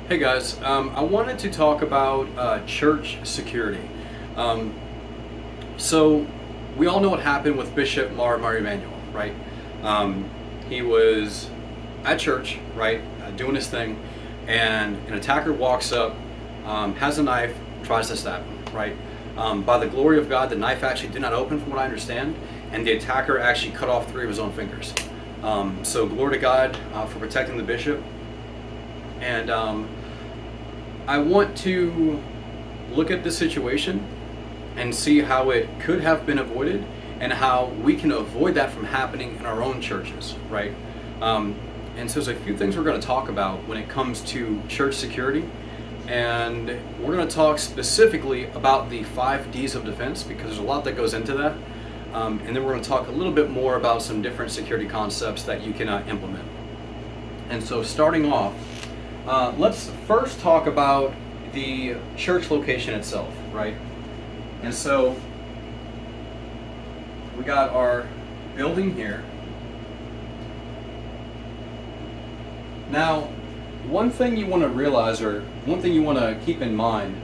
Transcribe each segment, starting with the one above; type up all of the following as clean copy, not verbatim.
Hey guys, I wanted to talk about church security. Um, so, we all know what happened with Bishop Mar Emanuel, right? Um, he was at church, right, doing his thing, and an attacker walks up, has a knife, tries to stab him, right? By the glory of God, the knife actually did not open, from what I understand, and the attacker actually cut off 3 of his own fingers. So, glory to God for protecting the bishop. And I want to look at this situation and see how it could have been avoided and how we can avoid that from happening in our own churches, right? And so there's a few things we're going to talk about when it comes to church security. And we're going to talk specifically about the 5 Ds of defense because there's a lot that goes into that. And then we're going to talk a little bit more about some different security concepts that you can implement. And so starting off, let's first talk about the church location itself, right? And so we got our building here. Now, one thing you want to realize, or one thing you want to keep in mind,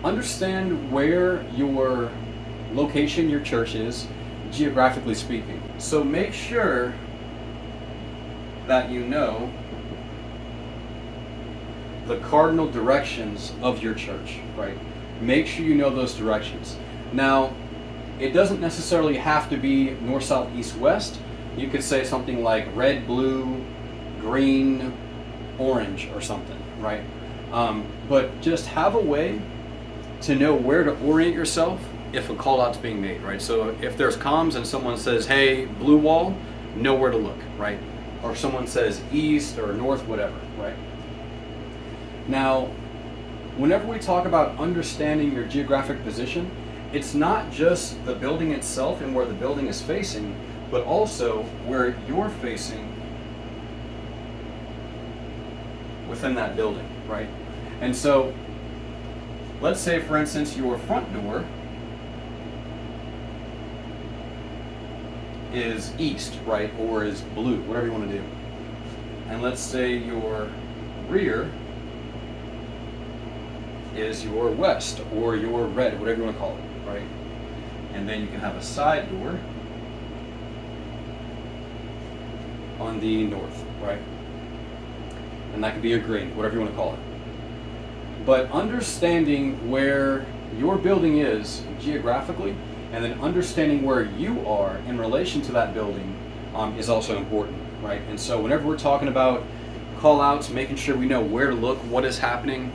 understand where your location, your church is, geographically speaking. So make sure that you know the cardinal directions of your church, right? Make sure you know those directions. Now, it doesn't necessarily have to be north, south, east, west. You could say something like red, blue, green, orange, or something, right? But just have a way to know where to orient yourself if a call out's being made, right? So if there's comms and someone says, hey, blue wall, know where to look, right? Or someone says east or north, whatever, right? Now, whenever we talk about understanding your geographic position, it's not just the building itself and where the building is facing, but also where you're facing within that building, right? And so, let's say, for instance, your front door is east, right, or is blue, whatever you want to do. And let's say your rear is your west or your red, whatever you want to call it, right? And then you can have a side door on the north, right? And that could be a green, whatever you want to call it. But understanding where your building is geographically and then understanding where you are in relation to that building is also important, right? And so whenever we're talking about call outs, making sure we know where to look, what is happening,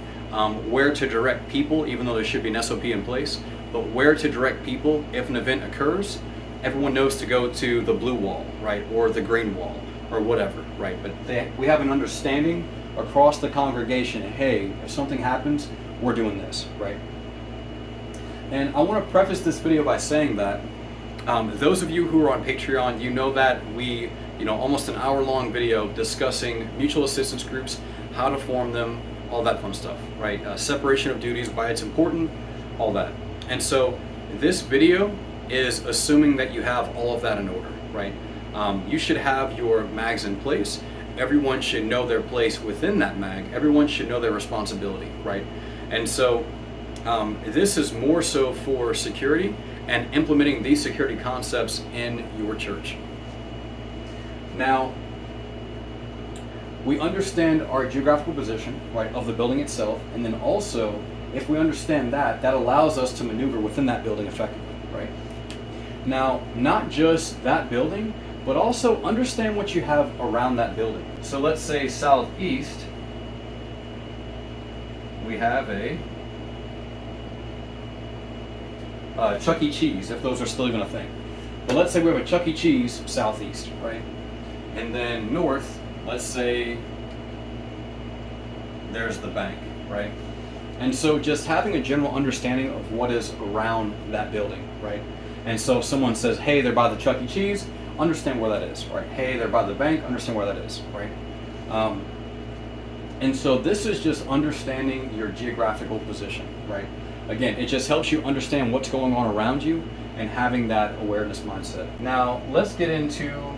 where to direct people, even though there should be an SOP in place, but where to direct people if an event occurs, everyone knows to go to the blue wall, right, or the green wall, or whatever, right? But we have an understanding across the congregation, hey, if something happens, we're doing this, right? And I want to preface this video by saying that those of you who are on Patreon, you know that we, almost an hour-long video discussing mutual assistance groups, how to form them, all that fun stuff, right? Separation of duties, why it's important, all that. And so this video is assuming that you have all of that in order, right? You should have your mags in place. Everyone should know their place within that mag. Everyone should know their responsibility, right? And so this is more so for security and implementing these security concepts in your church. Now, we understand our geographical position, right, of the building itself, and then also, if we understand that, that allows us to maneuver within that building effectively, right? Now, not just that building, but also understand what you have around that building. So let's say southeast, we have a Chuck E. Cheese, if those are still even a thing. But let's say we have a Chuck E. Cheese southeast, right? And then north, let's say there's the bank, right? And so just having a general understanding of what is around that building, right? And so if someone says, hey, they're by the Chuck E. Cheese, understand where that is, right? Hey, they're by the bank, understand where that is, right? And so this is just understanding your geographical position, right? Again, it just helps you understand what's going on around you and having that awareness mindset. Now, let's get into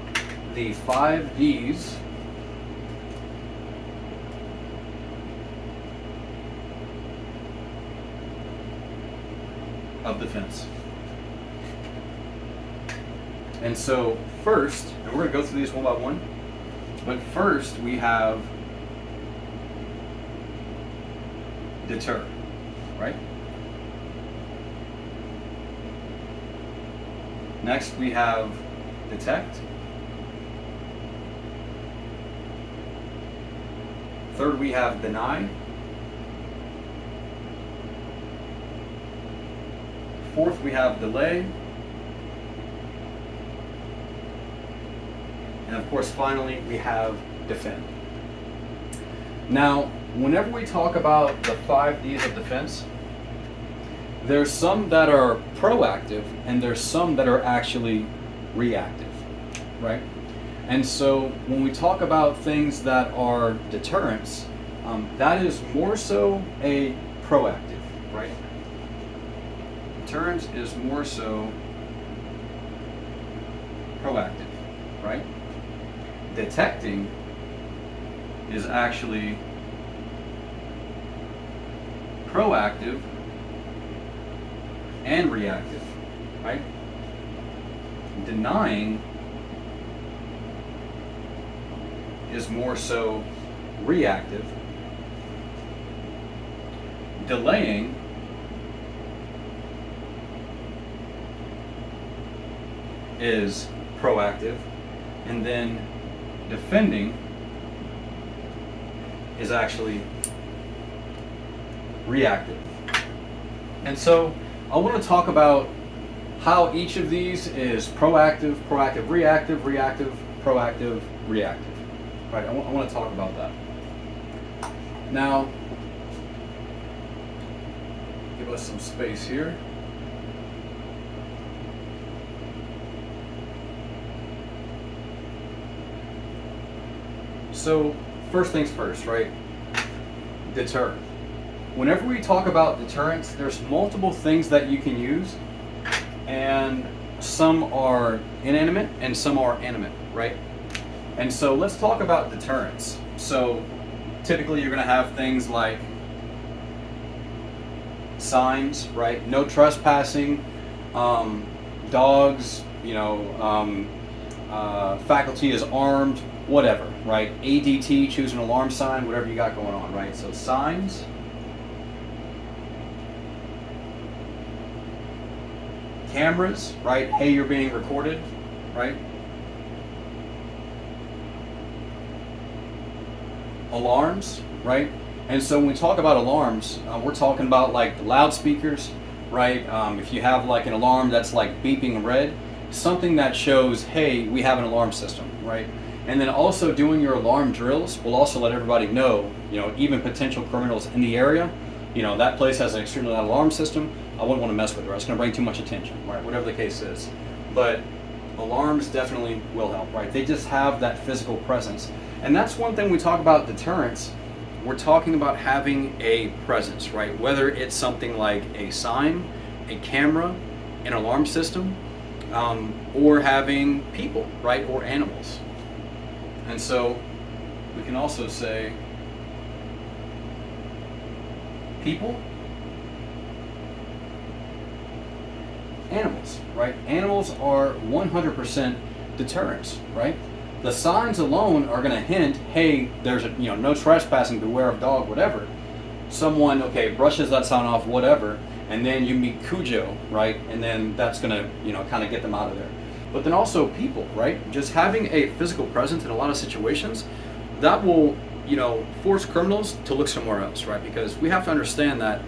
the 5 Ds of defense. And so first, and we're going to go through these one by one, but first we have deter, right? Next we have detect. Third we have deny. Fourth we have delay. And of course, finally, we have defend. Now, whenever we talk about the 5 Ds of defense, there's some that are proactive and there's some that are actually reactive, right? And so when we talk about things that are deterrents, that is more so a proactive, right? Deterrence is more so proactive, right? Detecting is actually proactive and reactive, right? Denying is more so reactive. Delaying is proactive, and then defending is actually reactive. And so I want to talk about how each of these is proactive, proactive, reactive, reactive, proactive, reactive. Right? I want to talk about that. Now, give us some space here. So, first things first, right? Deter. Whenever we talk about deterrence, there's multiple things that you can use, and some are inanimate and some are animate, right? And so let's talk about deterrence. So typically you're going to have things like signs, right? No trespassing, dogs, faculty is armed, whatever, right? ADT, choose an alarm sign, whatever you got going on, right? So signs. Cameras, right? Hey, you're being recorded, right? Alarms, right? And so when we talk about alarms, we're talking about like the loudspeakers, right? If you have like an alarm that's like beeping red, something that shows, hey, we have an alarm system, right? And then also doing your alarm drills will also let everybody know, even potential criminals in the area, that place has an extremely loud alarm system. I wouldn't want to mess with it, right? It's going to bring too much attention, right? Whatever the case is. But alarms definitely will help, right? They just have that physical presence. And that's one thing we talk about deterrence. We're talking about having a presence, right? Whether it's something like a sign, a camera, an alarm system, or having people, right? Or animals. And so we can also say people, animals, right? Animals are 100% deterrents, right? The signs alone are going to hint, hey, there's no trespassing, beware of dog, whatever. Someone, brushes that sign off, whatever, and then you meet Cujo, right? And then that's going to, kind of get them out of there. But then also people, right? Just having a physical presence in a lot of situations, that will, force criminals to look somewhere else, right? Because we have to understand that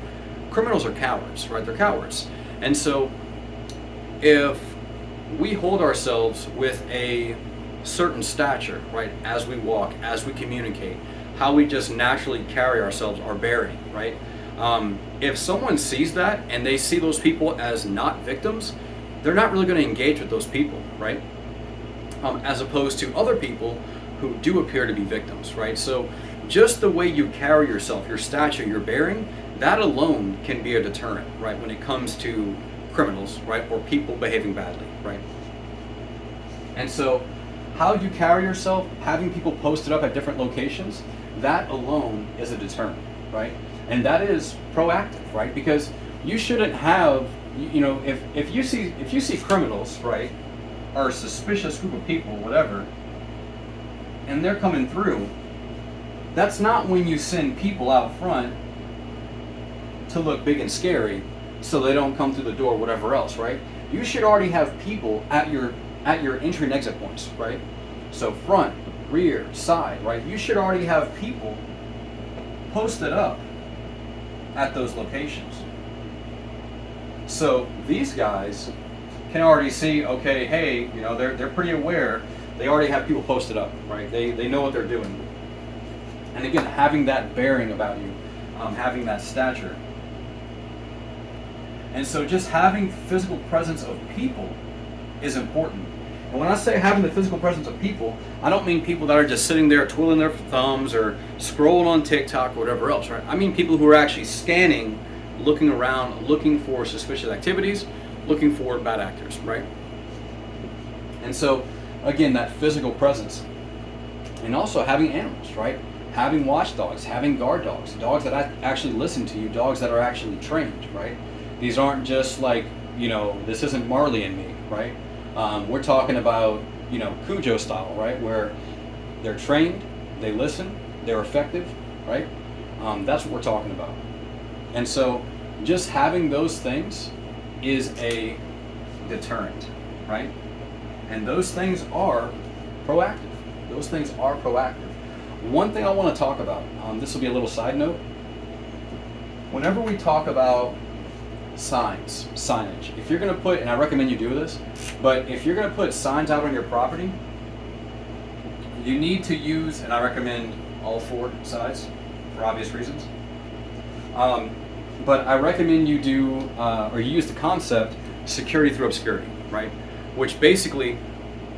criminals are cowards, right? They're cowards. And so if we hold ourselves with a certain stature, right, as we walk, as we communicate, how we just naturally carry ourselves, our bearing, right? If someone sees that and they see those people as not victims, they're not really going to engage with those people, right? As opposed to other people who do appear to be victims, right? So just the way you carry yourself, your stature, your bearing, that alone can be a deterrent, right, when it comes to criminals, right, or people behaving badly, right? And so how you carry yourself, having people posted up at different locations, that alone is a deterrent, right? And that is proactive, right? Because you shouldn't have you know, if you see criminals, right, or a suspicious group of people, whatever, and they're coming through, that's not when you send people out front to look big and scary so they don't come through the door, whatever else, right? You should already have people at your entry and exit points, right? So front, rear, side, right? You should already have people posted up at those locations. So these guys can already see, okay, hey, you know, they're pretty aware. They already have people posted up, right? They know what they're doing. And again, having that bearing about you, having that stature. And so just having physical presence of people is important. And when I say having the physical presence of people, I don't mean people that are just sitting there twiddling their thumbs or scrolling on TikTok or whatever else, right? I mean people who are actually scanning, looking around, looking for suspicious activities, looking for bad actors, right? And so, again, that physical presence. And also having animals, right? Having watchdogs, having guard dogs, dogs that actually listen to you, dogs that are actually trained, right? These aren't just like, you know, this isn't Marley and me, right? We're talking about, you know, Cujo style, right? Where they're trained, they listen, they're effective, right? That's what we're talking about. And so just having those things is a deterrent, right? And those things are proactive. Those things are proactive. One thing I want to talk about, this will be a little side note. Whenever we talk about signage, if you're going to put, and I recommend you do this, but if you're going to put signs out on your property, you need to use, and I recommend all four sides for obvious reasons. But I recommend you do, or you use the concept security through obscurity, right? Which basically,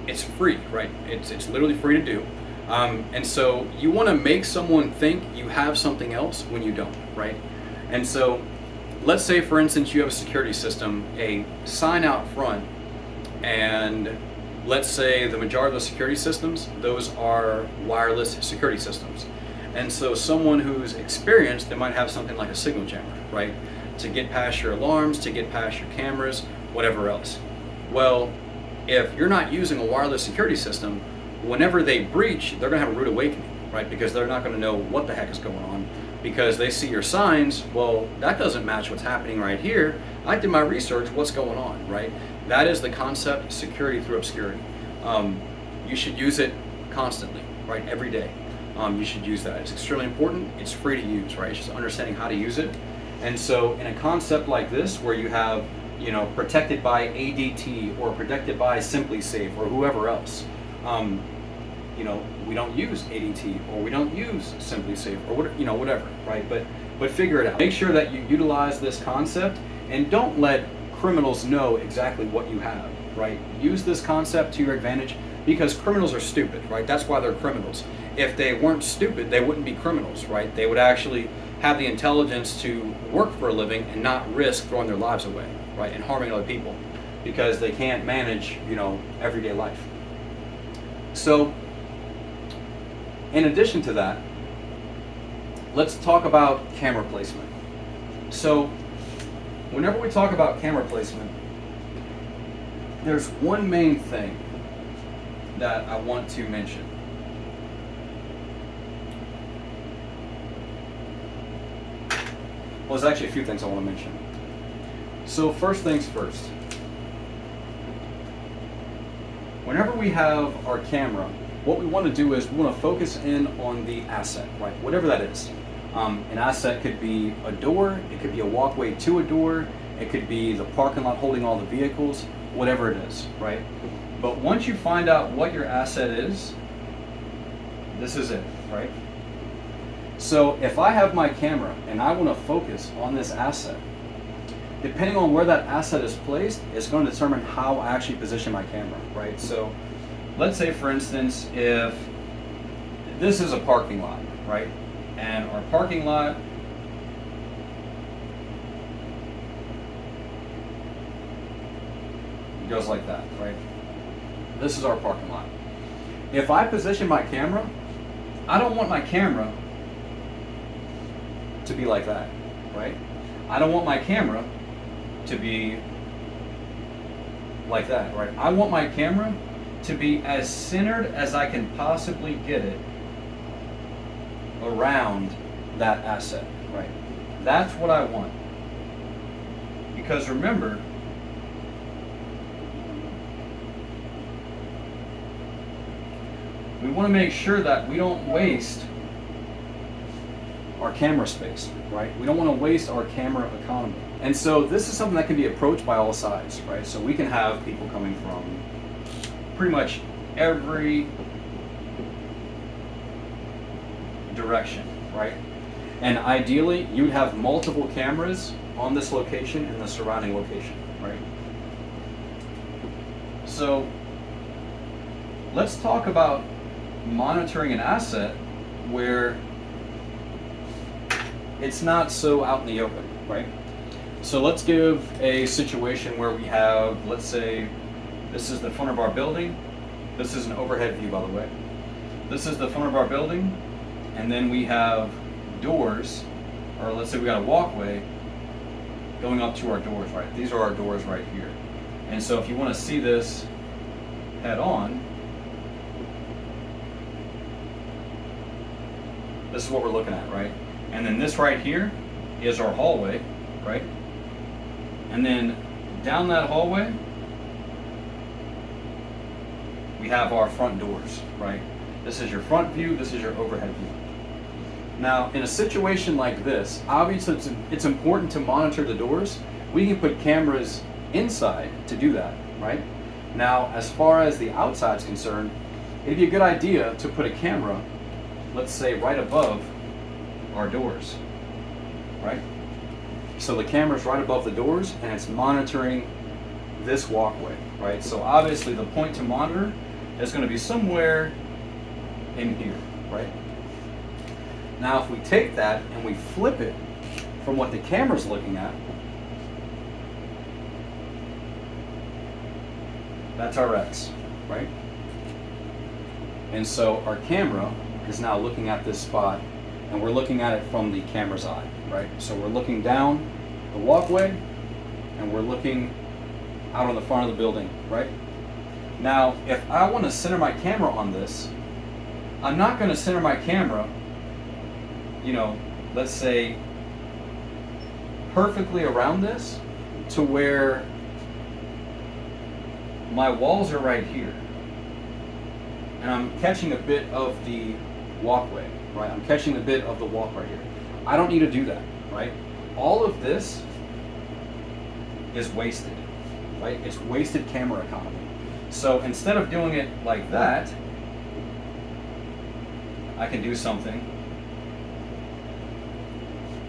it's free, right? It's literally free to do. And so you want to make someone think you have something else when you don't, right? And so let's say, for instance, you have a security system, a sign out front, and let's say the majority of the security systems, those are wireless security systems. And so someone who's experienced, they might have something like a signal jammer, right? To get past your alarms, to get past your cameras, whatever else. Well, if you're not using a wireless security system, whenever they breach, they're going to have a rude awakening, right? Because they're not going to know what the heck is going on, because they see your signs. Well, that doesn't match what's happening right here. I did my research. What's going on, right? That is the concept, security through obscurity. You should use it constantly, right? Every day. You should use that. It's extremely important. It's free to use, right? It's just understanding how to use it. And so in a concept like this, where you have, you know, protected by ADT or protected by SimpliSafe or whoever else, you know, we don't use ADT or we don't use SimpliSafe or what, you know, whatever, right? But figure it out. Make sure that you utilize this concept and don't let criminals know exactly what you have, right? Use this concept to your advantage, because criminals are stupid, right? That's why they're criminals. If they weren't stupid, they wouldn't be criminals, right? They would actually have the intelligence to work for a living and not risk throwing their lives away, right? And harming other people, because they can't manage, you know, everyday life. So, in addition to that, let's talk about camera placement. So, whenever we talk about camera placement, there's one main thing that I want to mention. Well, there's actually a few things I want to mention. So first things first. Whenever we have our camera, what we want to do is we want to focus in on the asset, right? Whatever that is. An asset could be a door, it could be a walkway to a door, it could be the parking lot holding all the vehicles, whatever it is, right? But once you find out what your asset is, this is it, right? So if I have my camera and I want to focus on this asset, depending on where that asset is placed, it's going to determine how I actually position my camera, right? So let's say, for instance, if this is a parking lot, right? And our parking lot goes like that, right? This is our parking lot. If I position my camera, I don't want my camera to be like that, right? I don't want my camera to be like that, right? I want my camera to be as centered as I can possibly get it around that asset, right? That's what I want. Because remember, we want to make sure that we don't waste our camera space, right? We don't want to waste our camera economy. And so this is something that can be approached by all sides, right? So we can have people coming from pretty much every direction, right? And ideally, you'd have multiple cameras on this location and the surrounding location, right? So let's talk about monitoring an asset where it's not so out in the open, right? So let's give a situation where we have, let's say, this is the front of our building. This is an overhead view, by the way. This is the front of our building, and then we have doors, or let's say we got a walkway going up to our doors, right? These are our doors right here. And so if you want to see this head on, this is what we're looking at, right? And then this right here is our hallway, right? And then down that hallway, we have our front doors, right? This is your front view, this is your overhead view. Now, in a situation like this, obviously it's important to monitor the doors. We can put cameras inside to do that, right? Now, as far as the outside is concerned, it'd be a good idea to put a camera, let's say right above our doors, right? So the camera's right above the doors and it's monitoring this walkway, right? So obviously the point to monitor is going to be somewhere in here, right? Now if we take that and we flip it from what the camera's looking at, that's our X, right? And so our camera is now looking at this spot and we're looking at it from the camera's eye, right? So we're looking down the walkway and we're looking out on the front of the building, right? Now, if I want to center my camera on this, I'm not going to center my camera, you know, let's say perfectly around this to where my walls are right here. And I'm catching a bit of the walkway, right? I'm catching a bit of the walk right here. I don't need to do that, right? All of this is wasted, right? It's wasted camera economy. So instead of doing it like that, I can do something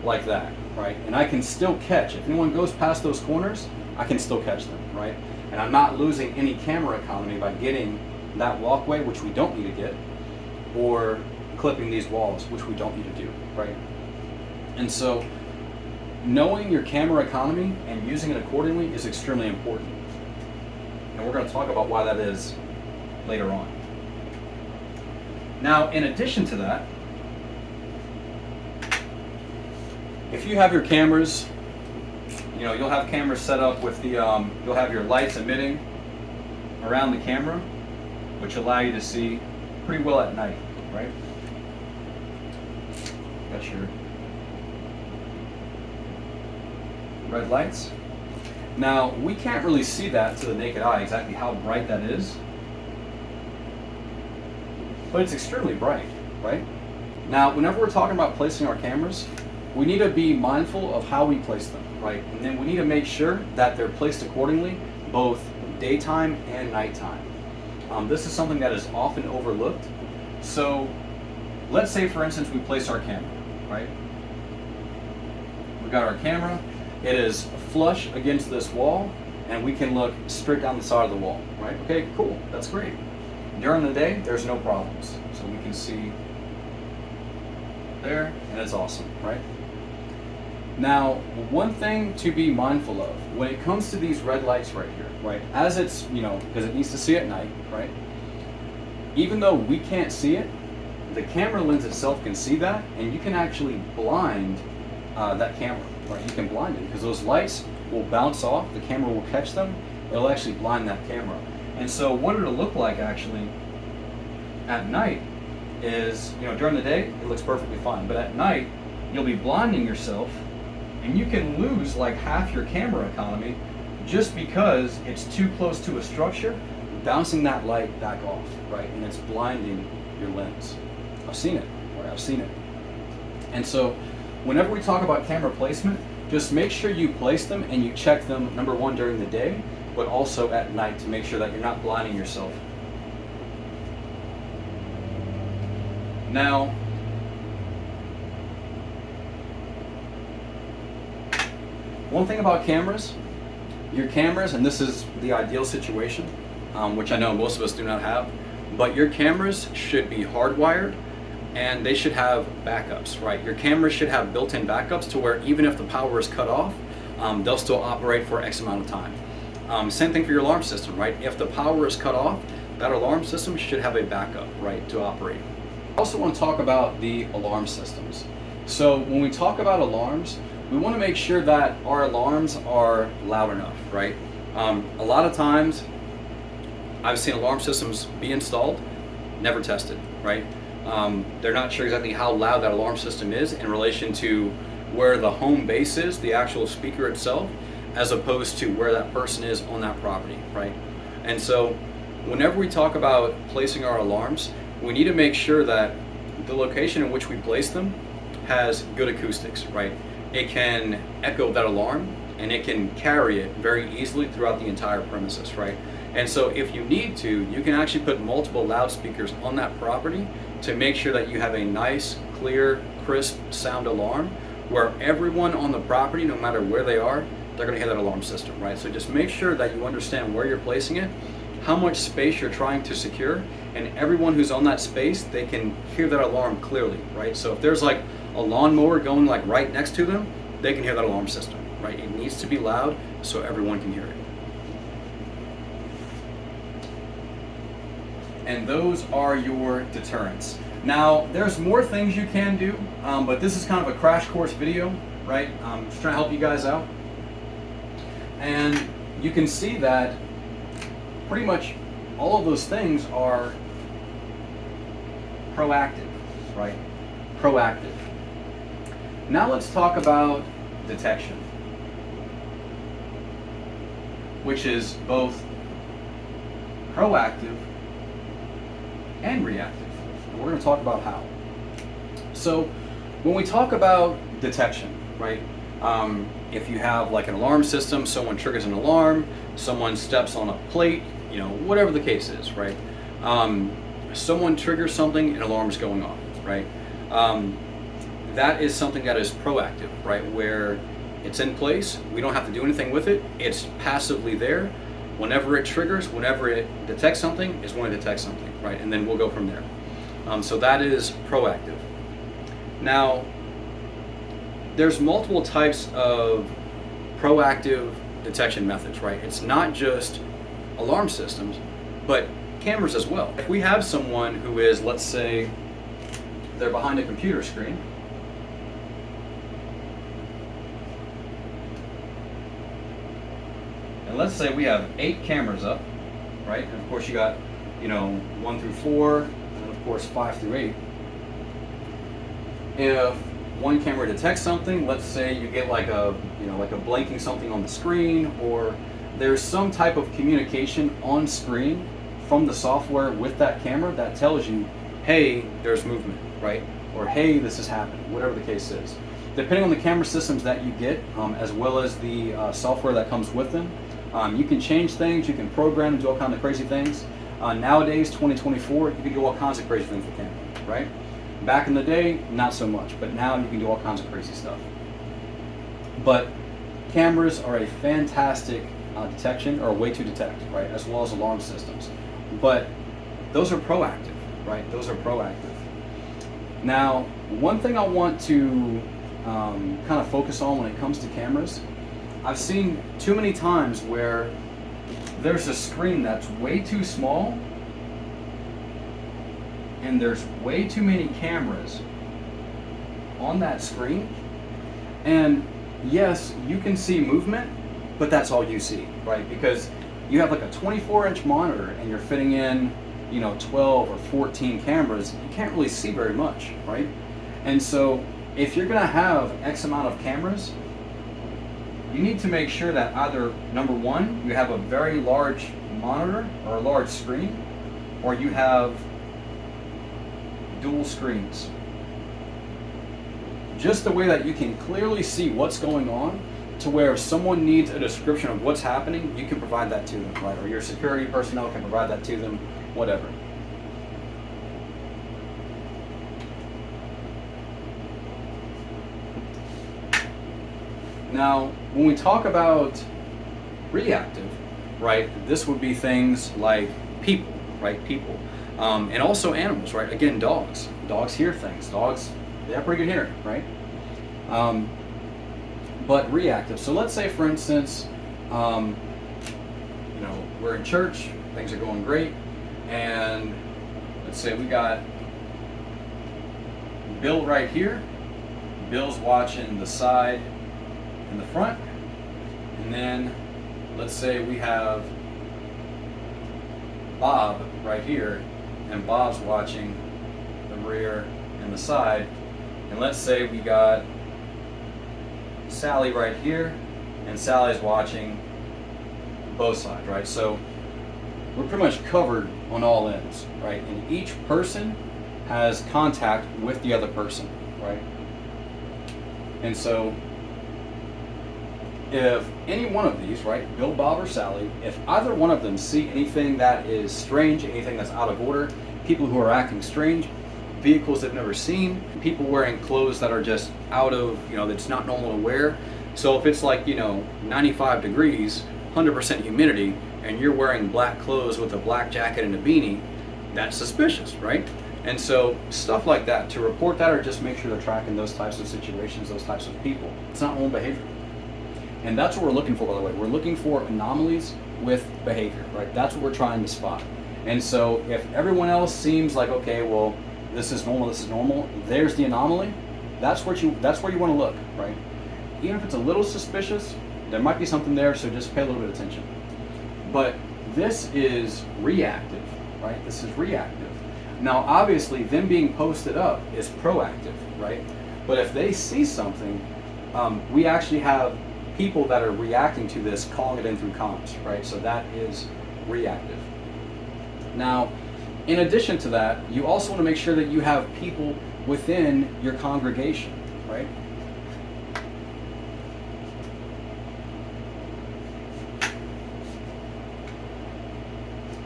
like that, right? And I can still catch. If anyone goes past those corners, I can still catch them, right? And I'm not losing any camera economy by getting that walkway, which we don't need to get, or clipping these walls, which we don't need to do, right? And so knowing your camera economy and using it accordingly is extremely important. And we're going to talk about why that is later on. Now, in addition to that, if you have your cameras, you know, you'll have cameras set up with the, you'll have your lights emitting around the camera, which allow you to see pretty well at night, right? Got your red lights. Now, we can't really see that to the naked eye, exactly how bright that is, but it's extremely bright, right? Now, whenever we're talking about placing our cameras, we need to be mindful of how we place them, right? And then we need to make sure that they're placed accordingly, both daytime and nighttime. This is something that is often overlooked. So let's say, for instance, we place our camera, right? We've got our camera. It is flush against this wall, and we can look straight down the side of the wall, right? Okay, cool, that's great. During the day, there's no problems. So we can see there, and it's awesome, right? Now, one thing to be mindful of when it comes to these red lights right here, right? As it's, you know, because it needs to see at night, right? Even though we can't see it, the camera lens itself can see that, and you can actually blind that camera, right? You can blind it because those lights will bounce off, the camera will catch them, it'll actually blind that camera. And so what it'll look like actually at night is, during the day it looks perfectly fine, but at night you'll be blinding yourself and you can lose like half your camera economy just because it's too close to a structure, bouncing that light back off, right? And it's blinding your lens. I've seen it, right? I've seen it. And so whenever we talk about camera placement, just make sure you place them and you check them, number one, during the day, but also at night to make sure that you're not blinding yourself. Now, one thing about cameras, your cameras, and this is the ideal situation, which I know most of us do not have, but your cameras should be hardwired and they should have backups, right? Your cameras should have built-in backups to where even if the power is cut off, they'll still operate for X amount of time. Same thing for your alarm system, right? If the power is cut off, that alarm system should have a backup, right, to operate. I also want to talk about the alarm systems. So when we talk about alarms, we want to make sure that our alarms are loud enough, right? A lot of times, I've seen alarm systems be installed, never tested, right? They're not sure exactly how loud that alarm system is in relation to where the home base is, the actual speaker itself, as opposed to where that person is on that property, right? And so whenever we talk about placing our alarms, we need to make sure that the location in which we place them has good acoustics, right? It can echo that alarm and it can carry it very easily throughout the entire premises, right? And so if you need to, you can actually put multiple loudspeakers on that property to make sure that you have a nice, clear, crisp sound alarm where everyone on the property, no matter where they are, they're gonna hear that alarm system, right? So just make sure that you understand where you're placing it, how much space you're trying to secure, and everyone who's on that space, they can hear that alarm clearly, right? So if there's like a lawnmower going like right next to them, they can hear that alarm system, right? It needs to be loud so everyone can hear it. And those are your deterrents. Now, there's more things you can do, but this is kind of a crash course video, right? Just trying to help you guys out. And you can see that pretty much all of those things are proactive, right? Proactive. Now let's talk about detection, which is both proactive and reactive. And we're going to talk about how. So when we talk about detection, right? If you have like an alarm system, someone triggers an alarm, someone steps on a plate, whatever the case is, right? Someone triggers something, an alarm is going off, right? That is something that is proactive, right? Where it's in place, we don't have to do anything with it, it's passively there. Whenever it triggers, whenever it detects something, it's going to detect something, right? And then we'll go from there. So that is proactive. Now, there's multiple types of proactive detection methods, right? It's not just alarm systems, but cameras as well. If we have someone who is, let's say, they're behind a computer screen, and let's say we have 8 cameras up, right? And of course you got, 1 through 4, and of course 5 through 8. If one camera detects something, let's say you get like a blinking something on the screen, or there's some type of communication on screen from the software with that camera that tells you, hey, there's movement, right? Or hey, this is happening, whatever the case is. Depending on the camera systems that you get, as well as the software that comes with them, you can change things, you can program and do all kinds of crazy things. Nowadays, 2024, you can do all kinds of crazy things with cameras, right? Back in the day, not so much, but now you can do all kinds of crazy stuff. But cameras are a fantastic detection, or a way to detect, right? As well as alarm systems. But those are proactive, right? Those are proactive. Now, one thing I want to kind of focus on when it comes to cameras, I've seen too many times where there's a screen that's way too small and there's way too many cameras on that screen, And yes, you can see movement, but that's all you see, right? Because you have like a 24-inch monitor and you're fitting in, 12 or 14 cameras, you can't really see very much, right? And so if you're going to have X amount of cameras, you need to make sure that either, number one, you have a very large monitor or a large screen, or you have dual screens. Just the way that you can clearly see what's going on, to where if someone needs a description of what's happening, you can provide that to them, right? Or your security personnel can provide that to them, whatever. Now, when we talk about reactive, right, this would be things like people, right? People. And also animals, right? Again, dogs. Dogs hear things. Dogs, they have pretty good hearing, right? But reactive. So let's say, for instance, we're in church, things are going great, and let's say we got Bill right here. Bill's watching the side and the front, and then let's say we have Bob right here, and Bob's watching the rear and the side, and let's say we got Sally right here, and Sally's watching both sides, right? So we're pretty much covered on all ends, right? And each person has contact with the other person, right? And so if any one of these, right, Bill, Bob, or Sally, if either one of them see anything that is strange, anything that's out of order, people who are acting strange, vehicles they've never seen, people wearing clothes that are just out of, that's not normal to wear. So if it's like, 95 degrees, 100% humidity, and you're wearing black clothes with a black jacket and a beanie, that's suspicious, right? And so stuff like that, to report that or just make sure they're tracking those types of situations, those types of people. It's not normal behavior. And that's what we're looking for, by the way. We're looking for anomalies with behavior, right? That's what we're trying to spot. And so if everyone else seems like, okay, well, this is normal, there's the anomaly, that's where you want to look, right? Even if it's a little suspicious, there might be something there, so just pay a little bit of attention. But this is reactive, right? This is reactive. Now, obviously, them being posted up is proactive, right? But if they see something, we actually have people that are reacting to this, calling it in through comms, right? So that is reactive. Now, in addition to that, you also want to make sure that you have people within your congregation, right?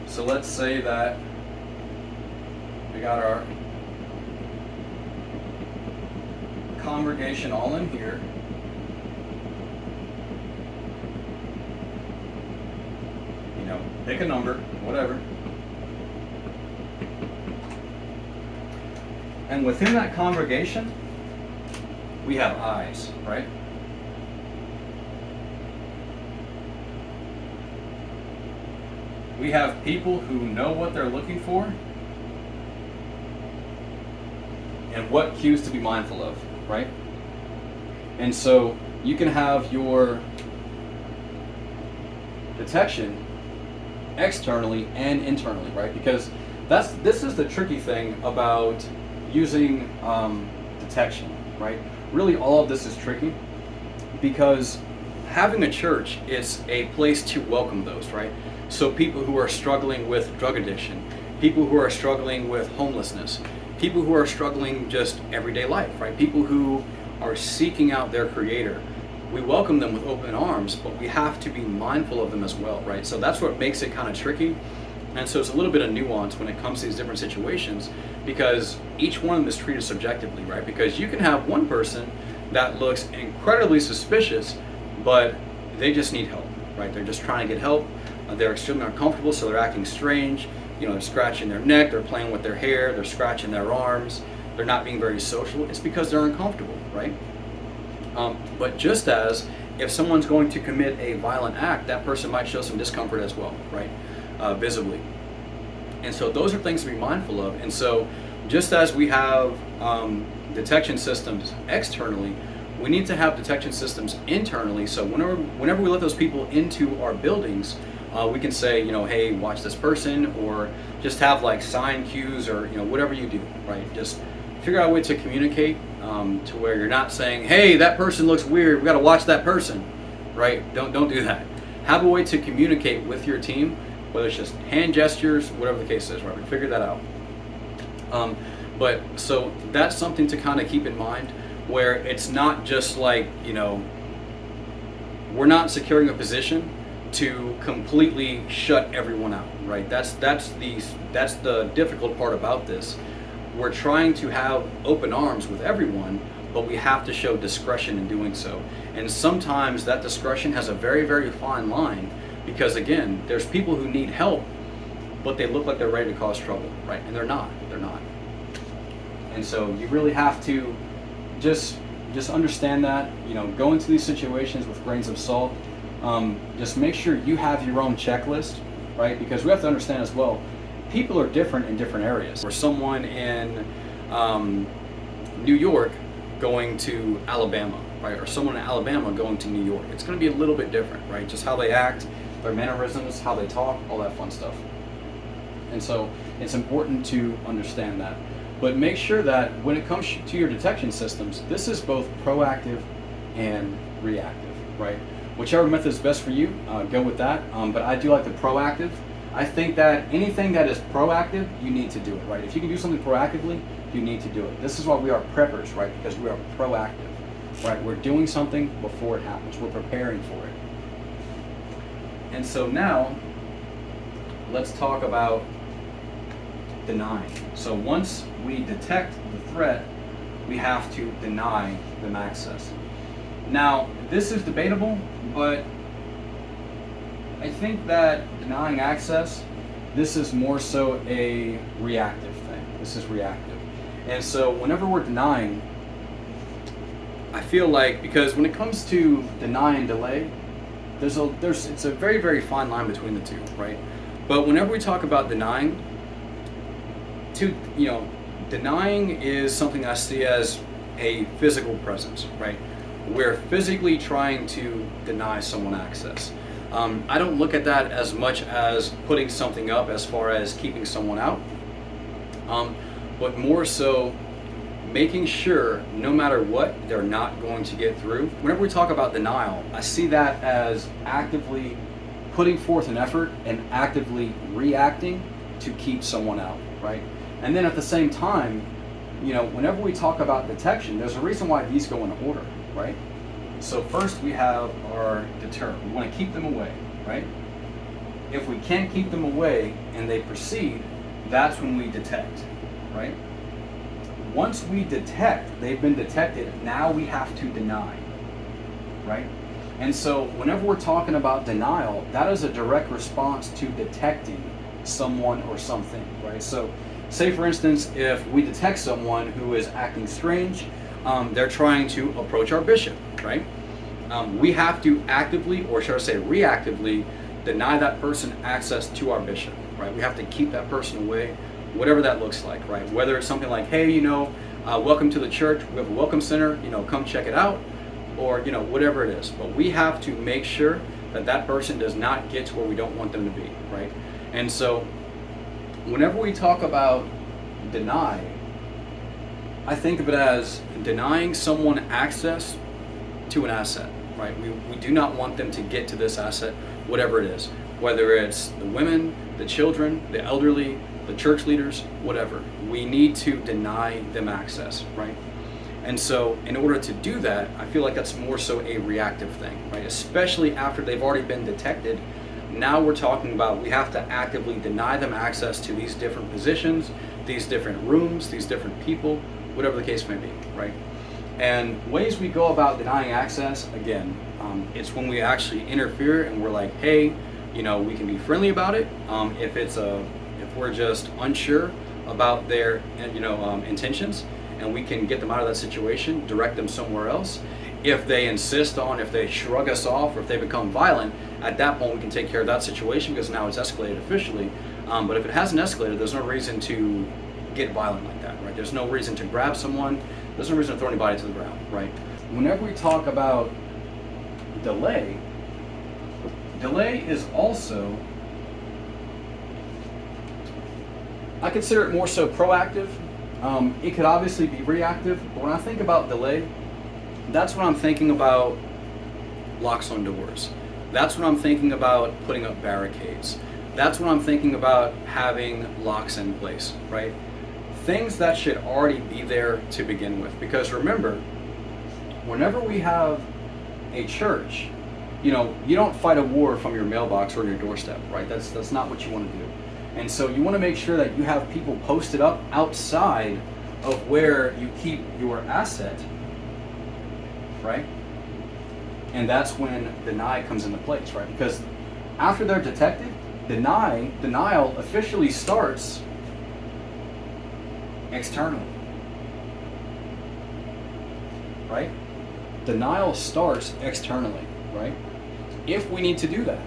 So let's say that we got our congregation all in here. Pick a number, whatever. And within that congregation, we have eyes, right? We have people who know what they're looking for and what cues to be mindful of, right? And so you can have your detection externally and internally, right? Because this is the tricky thing about using detection, right? Really, all of this is tricky because having a church is a place to welcome those, right? So people who are struggling with drug addiction, people who are struggling with homelessness, people who are struggling just everyday life, right? People who are seeking out their Creator. We welcome them with open arms, but we have to be mindful of them as well, right? So that's what makes it kind of tricky. And so it's a little bit of nuance when it comes to these different situations because each one of them is treated subjectively, right? Because you can have one person that looks incredibly suspicious, but they just need help, right? They're just trying to get help. They're extremely uncomfortable, so they're acting strange. They're scratching their neck, they're playing with their hair, they're scratching their arms, they're not being very social. It's because they're uncomfortable, right? But just as if someone's going to commit a violent act, that person might show some discomfort as well, right? Visibly. And so those are things to be mindful of. And so just as we have detection systems externally, we need to have detection systems internally, so whenever we let those people into our buildings, we can say, hey, watch this person, or just have like sign cues, or whatever you do, right? Just figure out a way to communicate to where you're not saying, hey, that person looks weird, we got to watch that person, right? Don't do that. Have a way to communicate with your team, whether it's just hand gestures, whatever the case is, right? We figure that out. But so that's something to kind of keep in mind, where it's not just like, we're not securing a position to completely shut everyone out, right? That's the difficult part about this. We're trying to have open arms with everyone, but we have to show discretion in doing so. And sometimes that discretion has a very, very fine line, because again, there's people who need help, but they look like they're ready to cause trouble, right? And they're not. And so you really have to just understand that, go into these situations with grains of salt. Just make sure you have your own checklist, right? Because we have to understand as well, people are different in different areas. Or someone in New York going to Alabama, right? Or someone in Alabama going to New York. It's going to be a little bit different, right? Just how they act, their mannerisms, how they talk, all that fun stuff. And so it's important to understand that. But make sure that when it comes to your detection systems, this is both proactive and reactive, right? Whichever method is best for you, go with that. But I do like the proactive. I think that anything that is proactive, you need to do it, right? If you can do something proactively, you need to do it. This is why we are preppers, right? Because we are proactive, right? We're doing something before it happens. We're preparing for it. And so now, let's talk about denying. So once we detect the threat, we have to deny them access. Now, this is debatable, but I think that denying access, this is more so a reactive thing. This is reactive. And so whenever we're denying, I feel like, because when it comes to deny and delay, it's a very, very fine line between the two, right? But whenever we talk about denying, denying is something I see as a physical presence, right? We're physically trying to deny someone access. I don't look at that as much as putting something up as far as keeping someone out, but more so making sure no matter what, they're not going to get through. Whenever we talk about denial, I see that as actively putting forth an effort and actively reacting to keep someone out, right? And then at the same time, whenever we talk about detection, there's a reason why these go in order, right? So first we have our deter. We want to keep them away, right? If we can't keep them away and they proceed, that's when we detect, right? Once we detect, they've been detected, now we have to deny, right? And so whenever we're talking about denial, that is a direct response to detecting someone or something, right? So say for instance, if we detect someone who is acting strange, they're trying to approach our bishop, right? We have to actively, or should I say reactively, deny that person access to our bishop, right? We have to keep that person away, whatever that looks like, right? Whether it's something like, hey, welcome to the church, we have a welcome center, come check it out, or whatever it is. But we have to make sure that that person does not get to where we don't want them to be, right? And so whenever we talk about deny, I think of it as denying someone access to an asset, right? We do not want them to get to this asset, whatever it is, whether it's the women, the children, the elderly, the church leaders, whatever. We need to deny them access, right? And so in order to do that, I feel like that's more so a reactive thing, right? Especially after they've already been detected. Now we're talking about we have to actively deny them access to these different positions, these different rooms, these different people, whatever the case may be, right? And ways we go about denying access, again, it's when we actually interfere and we're like, hey, we can be friendly about it. If we're just unsure about their, intentions, and we can get them out of that situation, direct them somewhere else. If they insist on, if they shrug us off, or if they become violent, at that point we can take care of that situation because now it's escalated officially. But if it hasn't escalated, there's no reason to get violent like that, right? There's no reason to grab someone. There's no reason to throw anybody to the ground, right? whenever we talk about delay, delay is also, I consider it more so proactive. It could obviously be reactive, but when I think about delay, that's when I'm thinking about locks on doors. That's when I'm thinking about putting up barricades. That's when I'm thinking about having locks in place, right? Things that should already be there to begin with. Because remember, whenever we have a church, you don't fight a war from your mailbox or your doorstep, right? That's not what you want to do. And so you want to make sure that you have people posted up outside of where you keep your asset, right? And that's when deny comes into place, right? Because after they're detected, denial officially starts externally, right? Denial starts externally, right? If we need to do that.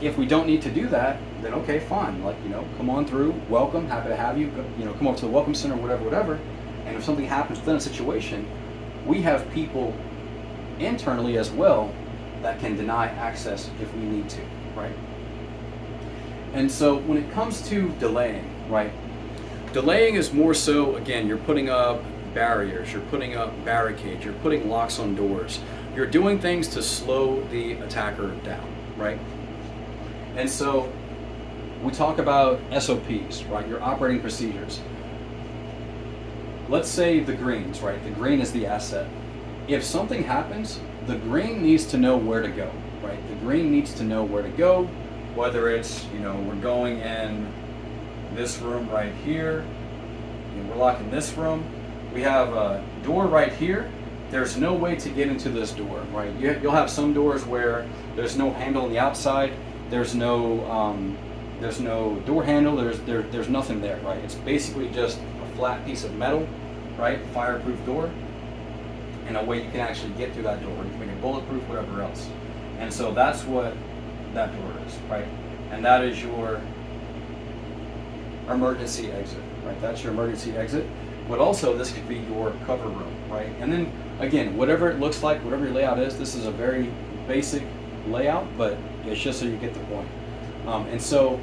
If we don't need to do that, then okay, fine. Like, come on through, welcome, happy to have you, come over to the Welcome Center, whatever. And if something happens within a situation, we have people internally as well that can deny access if we need to, right? And so when it comes to delaying, right? Delaying is more so, again, you're putting up barriers, you're putting up barricades, you're putting locks on doors. You're doing things to slow the attacker down, right? And so we talk about SOPs, right? Your operating procedures. Let's say the greens, right? The green is the asset. If something happens, the green needs to know where to go, right? The green needs to know where to go, whether it's, we're going in this room right here, we're locking this room. We have a door right here. There's no way to get into this door, right? You'll have some doors where there's no handle on the outside. There's no door handle. There's nothing there, right? It's basically just a flat piece of metal, right? Fireproof door, and a way you can actually get through that door. You can make it bulletproof, whatever else. And so that's what that door is, right? And that is your emergency exit, right? That's your emergency exit. But also this could be your cover room, right? And then again, whatever it looks like, whatever your layout is, this is a very basic layout, but it's just so you get the point. And so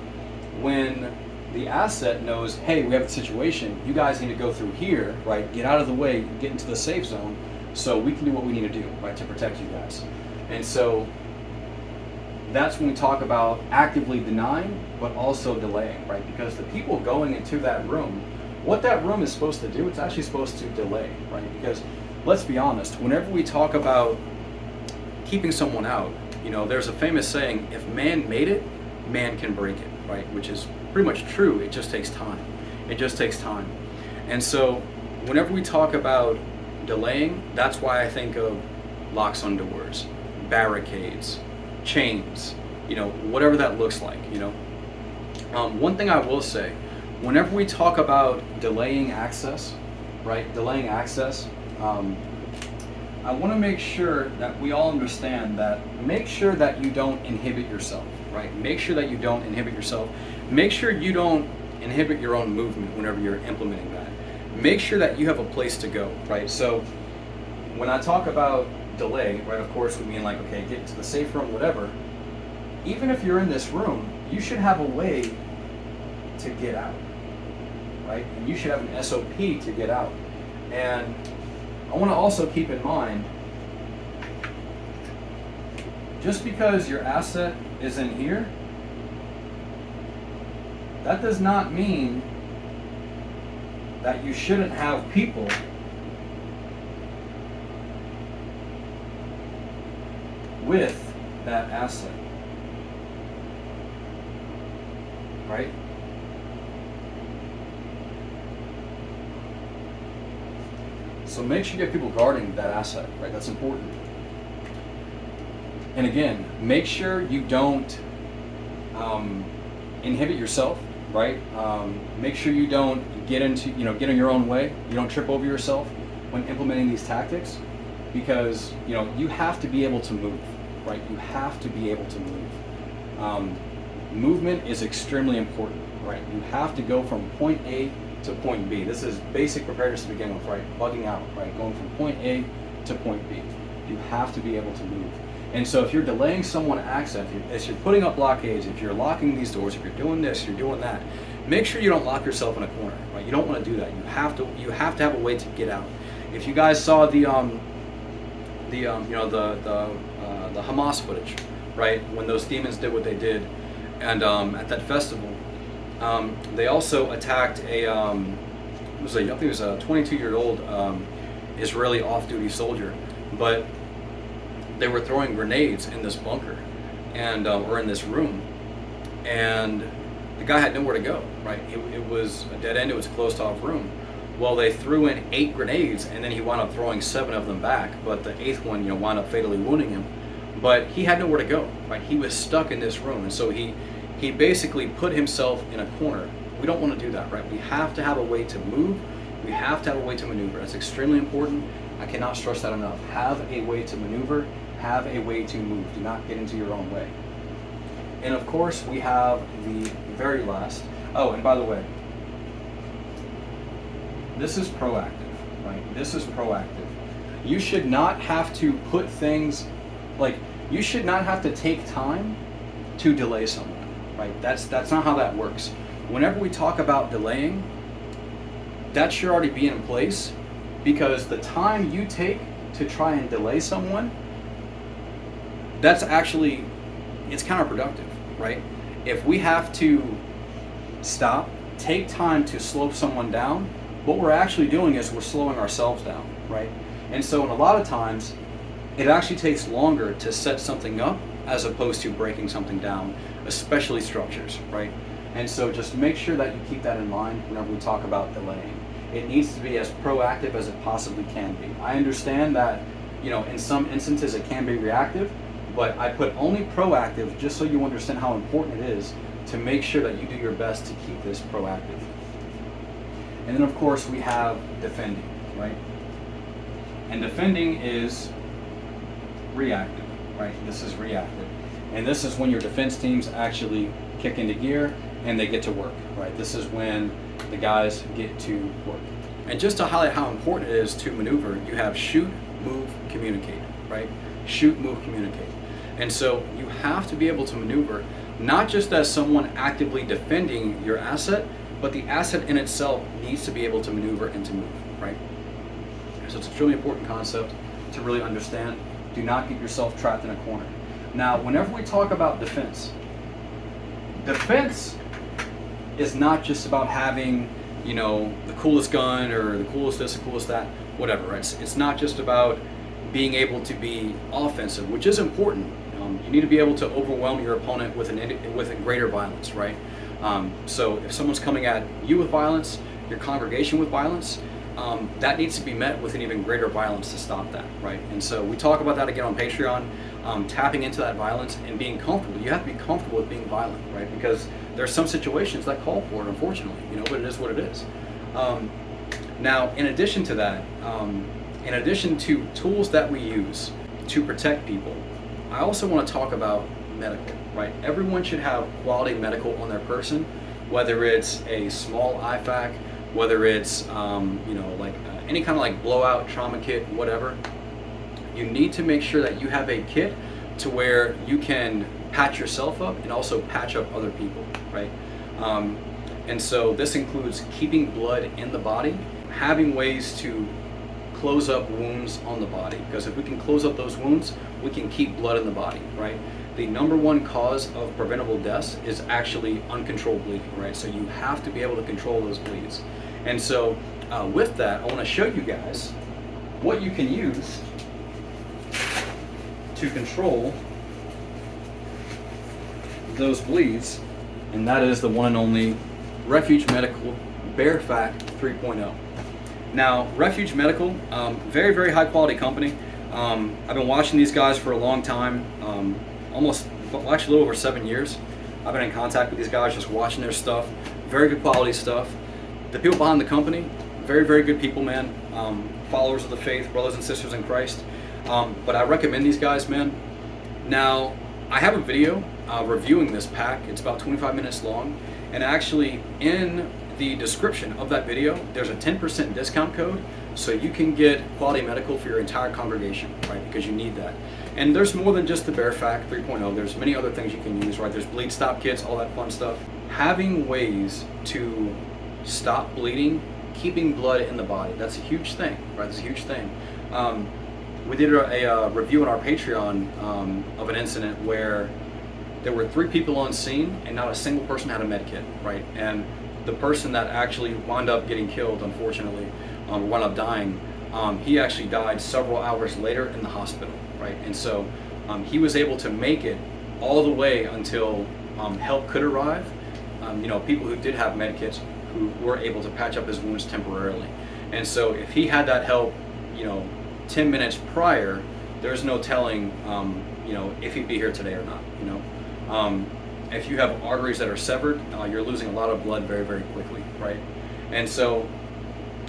when the asset knows, hey, we have a situation, you guys need to go through here, right? Get out of the way, get into the safe zone, so we can do what we need to do, right, to protect you guys. And so that's when we talk about actively denying, but also delaying, right? Because the people going into that room, what that room is supposed to do, it's actually supposed to delay, right? Because let's be honest, whenever we talk about keeping someone out, there's a famous saying, if man made it, man can break it, right? Which is pretty much true. It just takes time. It just takes time. And so whenever we talk about delaying, that's why I think of locks on doors, barricades, chains, whatever that looks like, One thing I will say, whenever we talk about delaying access, right, I want to make sure that we all understand that, make sure that you don't inhibit yourself, right? Make sure that you don't inhibit yourself. Make sure you don't inhibit your own movement whenever you're implementing that. Make sure that you have a place to go, right? So when I talk about delay, right, of course we mean like, okay, get to the safe room, whatever. Even if you're in this room, you should have a way to get out, right? And you should have an SOP to get out. And I want to also keep in mind, just because your asset is in here, that does not mean that you shouldn't have people with that asset, right? So make sure you have people guarding that asset, right? That's important. And again, make sure you don't inhibit yourself, right? Make sure you don't get in your own way. You don't trip over yourself when implementing these tactics, because you have to be able to move, right? You have to be able to move. Movement is extremely important, right? You have to go from point A to point B. This is basic preparedness to begin with, right? Bugging out, right? Going from point A to point B. You have to be able to move. And so if you're delaying someone access, if you're putting up blockades, if you're locking these doors, if you're doing this, you're doing that, make sure you don't lock yourself in a corner, right? You don't want to do that. You have to have a way to get out. If you guys saw the Hamas footage, right? When those demons did what they did, and at that festival, they also attacked I think it was a 22-year-old Israeli off-duty soldier, but they were throwing grenades in this bunker, and or in this room, and the guy had nowhere to go. Right? It was a dead end. It was a closed-off room. Well, they threw in 8 grenades, and then he wound up throwing 7 of them back. But the 8th one, wound up fatally wounding him. But he had nowhere to go. Right? He was stuck in this room, and so he basically put himself in a corner. We don't want to do that, right? We have to have a way to move. We have to have a way to maneuver. That's extremely important. I cannot stress that enough. Have a way to maneuver. Have a way to move. Do not get into your own way. And of course, we have the very last. Oh, and by the way, this is proactive, right? This is proactive. You should not have to put things, you should not have to take time to delay someone, right? That's not how that works. Whenever we talk about delaying, that should already be in place, because the time you take to try and delay someone, it's counterproductive, right? If we have to take time to slow someone down, what we're actually doing is we're slowing ourselves down, right? And so in a lot of times, it actually takes longer to set something up as opposed to breaking something down, especially structures, right? And so just make sure that you keep that in mind whenever we talk about delaying. It needs to be as proactive as it possibly can be. I understand that, in some instances it can be reactive, but I put only proactive just so you understand how important it is to make sure that you do your best to keep this proactive. And then of course we have defending, right? And defending is reactive, right? This is reactive. And this is when your defense teams actually kick into gear and they get to work, right? This is when the guys get to work. And just to highlight how important it is to maneuver, you have shoot, move, communicate, right? Shoot, move, communicate. And so you have to be able to maneuver, not just as someone actively defending your asset, but the asset in itself needs to be able to maneuver and to move, right? So it's a really important concept to really understand. Do not get yourself trapped in a corner. Now, whenever we talk about defense is not just about having, the coolest gun or the coolest this, the coolest that, whatever, right? It's not just about being able to be offensive, which is important. You need to be able to overwhelm your opponent with a greater violence, right? So if someone's coming at you with violence, your congregation with violence, that needs to be met with an even greater violence to stop that, right? And so we talk about that again on Patreon, tapping into that violence and being comfortable. You have to be comfortable with being violent, right? Because there's some situations that call for it, unfortunately, but it is what it is. Now, in addition to that, in addition to tools that we use to protect people, I also want to talk about medical, right? Everyone should have quality medical on their person, whether it's a small IFAK, whether it's any kind of blowout trauma kit, whatever. You need to make sure that you have a kit to where you can patch yourself up and also patch up other people, right? And so this includes keeping blood in the body, having ways to close up wounds on the body, because if we can close up those wounds, we can keep blood in the body, right? The number one cause of preventable deaths is actually uncontrolled bleeding, right? So you have to be able to control those bleeds. And so with that, I want to show you guys what you can use to control those bleeds, and that is the one and only Refuge Medical BearFac 3.0. Now, Refuge Medical, very, very high quality company. I've been watching these guys for a long time, actually a little over 7 years. I've been in contact with these guys, just watching their stuff. Very good quality stuff. The people behind the company, very, very good people, man. Followers of the faith, brothers and sisters in Christ. But I recommend these guys, man. Now, I have a video reviewing this pack. It's about 25 minutes long. And actually, in the description of that video, there's a 10% discount code, so you can get Quality Medical for your entire congregation, right? Because you need that. And there's more than just the BearFac 3.0. There's many other things you can use, right? There's bleed stop kits, all that fun stuff. Having ways to stop bleeding, keeping blood in the body, that's a huge thing, right? That's a huge thing. We did a review on our Patreon of an incident where there were 3 people on scene and not a single person had a med kit, right? And the person that actually wound up getting killed, unfortunately, wound up dying, he actually died several hours later in the hospital, right? And so he was able to make it all the way until help could arrive. People who did have med kits who were able to patch up his wounds temporarily. And so if he had that help, 10 minutes prior, there's no telling, if he'd be here today or not, If you have arteries that are severed, you're losing a lot of blood very, very quickly, right? And so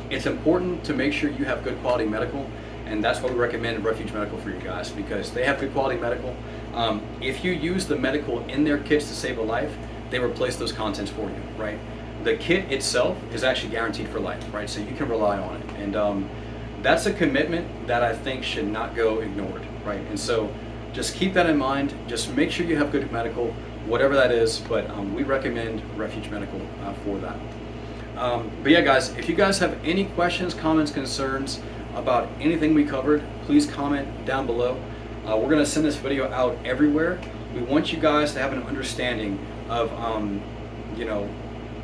it's important to make sure you have good quality medical, and that's what we recommend Refuge Medical for you guys, because they have good quality medical. If you use the medical in their kits to save a life, they replace those contents for you, right? The kit itself is actually guaranteed for life, right? So you can rely on it. And that's a commitment that I think should not go ignored, right? And so just keep that in mind. Just make sure you have good medical, whatever that is, but we recommend Refuge Medical for that. But yeah, guys, if you guys have any questions, comments, concerns about anything we covered, please comment down below. We're going to send this video out everywhere. We want you guys to have an understanding of,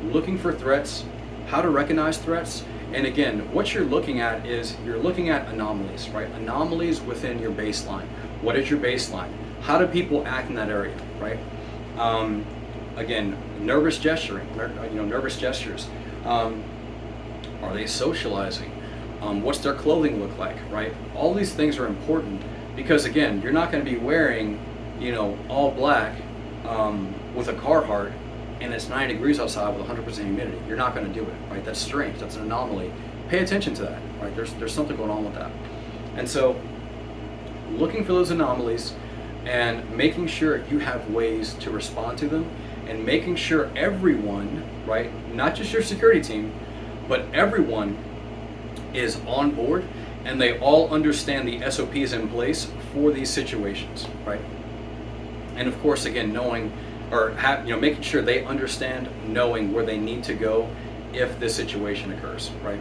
looking for threats, how to recognize threats. And again, what you're looking at is you're looking at anomalies, right? Anomalies within your baseline. What is your baseline? How do people act in that area, right? Again, nervous gesturing, nervous gestures. Are they socializing? What's their clothing look like, right? All these things are important because again, you're not going to be wearing, all black with a Carhartt and it's 90 degrees outside with 100% humidity. You're not going to do it, right? That's strange. That's an anomaly. Pay attention to that, right? There's something going on with that. And so looking for those anomalies and making sure you have ways to respond to them and making sure everyone, right, not just your security team, but everyone is on board and they all understand the SOPs in place for these situations, right? And of course, again, knowing or making sure they understand, knowing where they need to go if this situation occurs, right?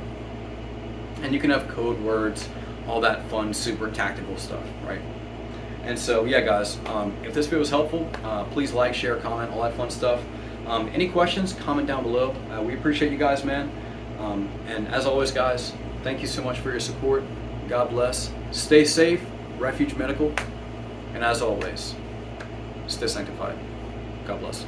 And you can have code words, all that fun, super tactical stuff, right? And so, yeah, guys, if this video was helpful, please like, share, comment, all that fun stuff. Any questions, comment down below. We appreciate you guys, man. And as always, guys, thank you so much for your support. God bless. Stay safe, Refuge Medical. And as always, stay sanctified. God bless.